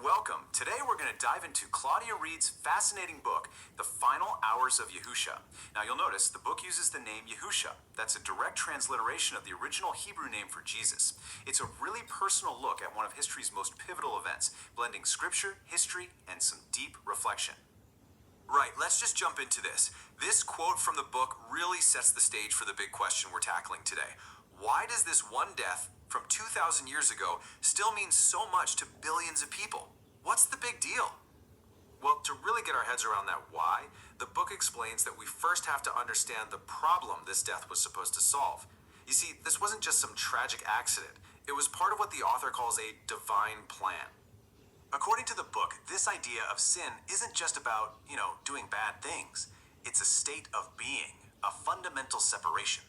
welcome. Today we're going to dive into Claudia Reid's fascinating book, The Final Hours of Yahusha. Now you'll notice the book uses the name Yahusha. That's a direct transliteration of the original Hebrew name for Jesus. It's a really personal look at one of history's most pivotal events, blending scripture, history, and some deep reflection. Right, let's just jump into this. This quote from the book really sets the stage for the big question we're tackling today. Why does this one death from 2,000 years ago still mean so much to billions of people? What's the big deal? Well, to really get our heads around that why, the book explains that we first have to understand the problem this death was supposed to solve. You see, this wasn't just some tragic accident. It was part of what the author calls a divine plan. According to the book, this idea of sin isn't just about, doing bad things. It's a state of being, a fundamental separation.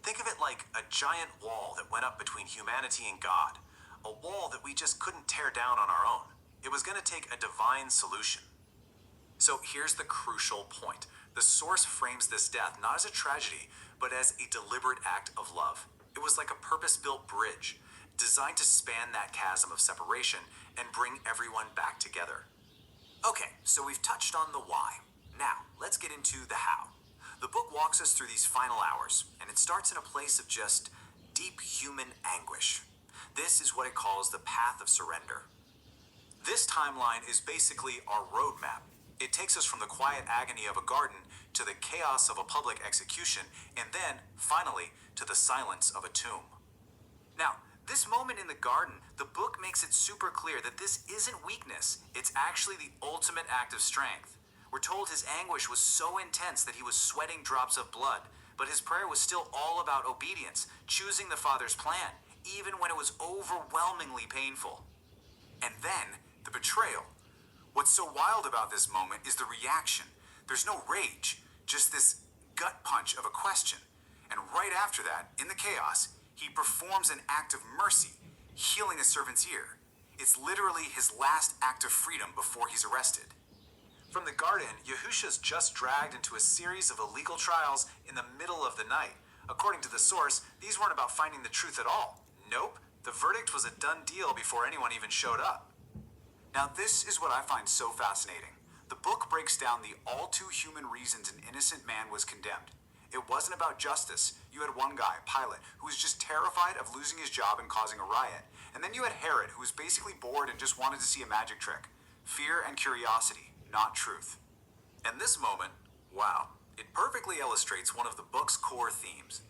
Think of it like a giant wall that went up between humanity and God, a wall that we just couldn't tear down on our own. It was going to take a divine solution. So here's the crucial point. The source frames this death not as a tragedy, but as a deliberate act of love. It was like a purpose-built bridge, designed to span that chasm of separation and bring everyone back together. Okay, so we've touched on the why. Now, let's get into the how. The book walks us through these final hours, and it starts in a place of just deep human anguish. This is what it calls the path of surrender. This timeline is basically our roadmap. It takes us from the quiet agony of a garden to the chaos of a public execution, and then, finally, to the silence of a tomb. Now, this moment in the garden, the book makes it super clear that this isn't weakness. It's actually the ultimate act of strength. We're told his anguish was so intense that he was sweating drops of blood, but his prayer was still all about obedience, choosing the Father's plan, even when it was overwhelmingly painful. And then, the betrayal. What's so wild about this moment is the reaction. There's no rage, just this gut punch of a question. And right after that, in the chaos, he performs an act of mercy, healing a servant's ear. It's literally his last act of freedom before he's arrested. From the garden, Yahusha's just dragged into a series of illegal trials in the middle of the night. According to the source, these weren't about finding the truth at all. Nope, the verdict was a done deal before anyone even showed up. Now this is what I find so fascinating. The book breaks down the all-too-human reasons an innocent man was condemned. It wasn't about justice. You had one guy, Pilate, who was just terrified of losing his job and causing a riot. And then you had Herod, who was basically bored and just wanted to see a magic trick. Fear and curiosity, not truth. And this moment, wow, it perfectly illustrates one of the book's core themes.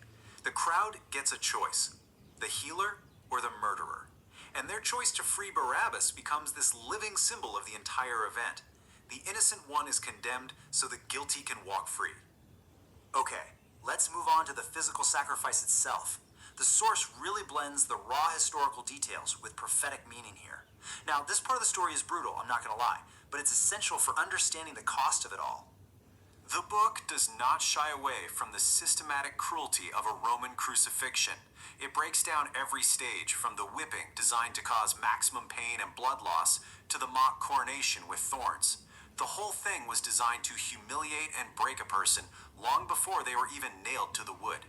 The crowd gets a choice, the healer or the murderer. And their choice to free Barabbas becomes this living symbol of the entire event. The innocent one is condemned so the guilty can walk free. Okay, let's move on to the physical sacrifice itself. The source really blends the raw historical details with prophetic meaning here. Now, this part of the story is brutal, I'm not going to lie, but it's essential for understanding the cost of it all. The book does not shy away from the systematic cruelty of a Roman crucifixion. It breaks down every stage, from the whipping designed to cause maximum pain and blood loss to the mock coronation with thorns. The whole thing was designed to humiliate and break a person long before they were even nailed to the wood.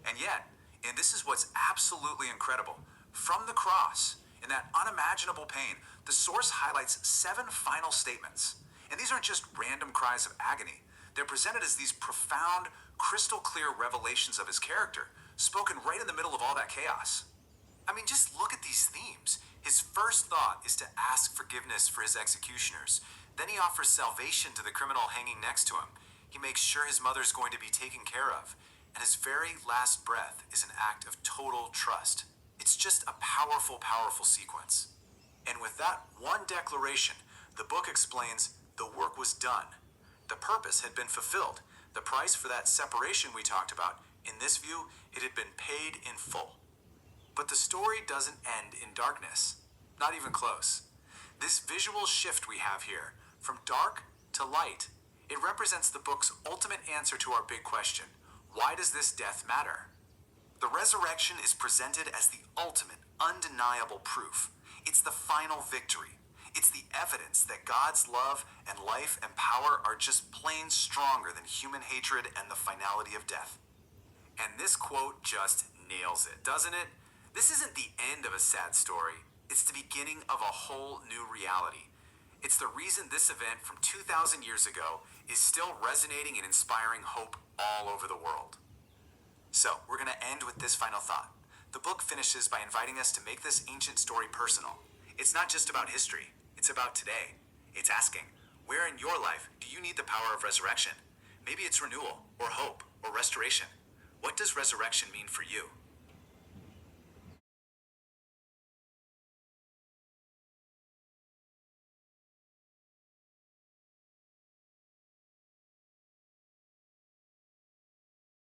And yet, and this is what's absolutely incredible, from the cross, in that unimaginable pain, the source highlights 7 final statements. And these aren't just random cries of agony. They're presented as these profound, crystal clear revelations of his character, spoken right in the middle of all that chaos. I mean, just look at these themes. His first thought is to ask forgiveness for his executioners. Then he offers salvation to the criminal hanging next to him. He makes sure his mother's going to be taken care of. And his very last breath is an act of total trust. It's just a powerful, powerful sequence. And with that one declaration, the book explains the work was done. The purpose had been fulfilled. The price for that separation we talked about, in this view, it had been paid in full. But the story doesn't end in darkness. Not even close. This visual shift we have here, from dark to light, it represents the book's ultimate answer to our big question. Why does this death matter? The resurrection is presented as the ultimate, undeniable proof. It's the final victory. It's the evidence that God's love and life and power are just plain stronger than human hatred and the finality of death. And this quote just nails it, doesn't it? This isn't the end of a sad story. It's the beginning of a whole new reality. It's the reason this event from 2,000 years ago is still resonating and inspiring hope all over the world. So, we're going to end with this final thought. The book finishes by inviting us to make this ancient story personal. It's not just about history, it's about today. It's asking, where in your life do you need the power of resurrection? Maybe it's renewal, or hope, or restoration. What does resurrection mean for you?